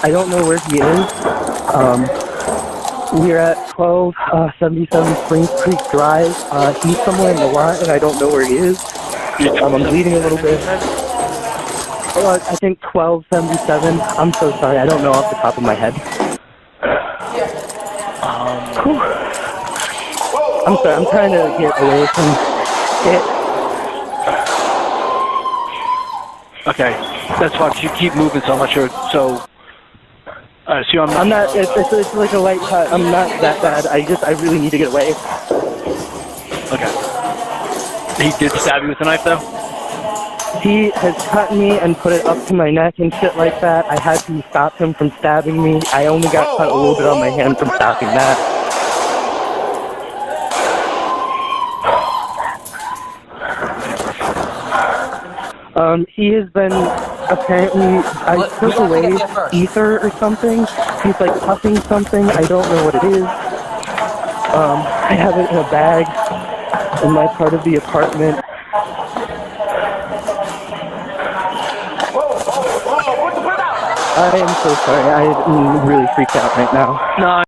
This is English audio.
I don't know where he is. We're at 1277 Springs Creek Drive. He's somewhere in the lot, and I don't know where he is. I'm bleeding a little bit. I think 1277. I'm so sorry. I don't know off the top of my head. I'm sorry. I'm trying to get away from it. Okay, that's fine. You keep moving, so I'm not sure. So, I'm not. It's like a light cut. I'm not that bad. I really need to get away. Okay. He did stab you with a knife, though? He has cut me and put it up to my neck and shit like that. I had to stop him from stabbing me. I only got cut a little bit on my hand from stopping that. He has been apparently, I took away ether or something. He's like puffing something. I don't know what it is. I have it in a bag in my part of the apartment. I am so sorry. I'm really freaked out right now. No.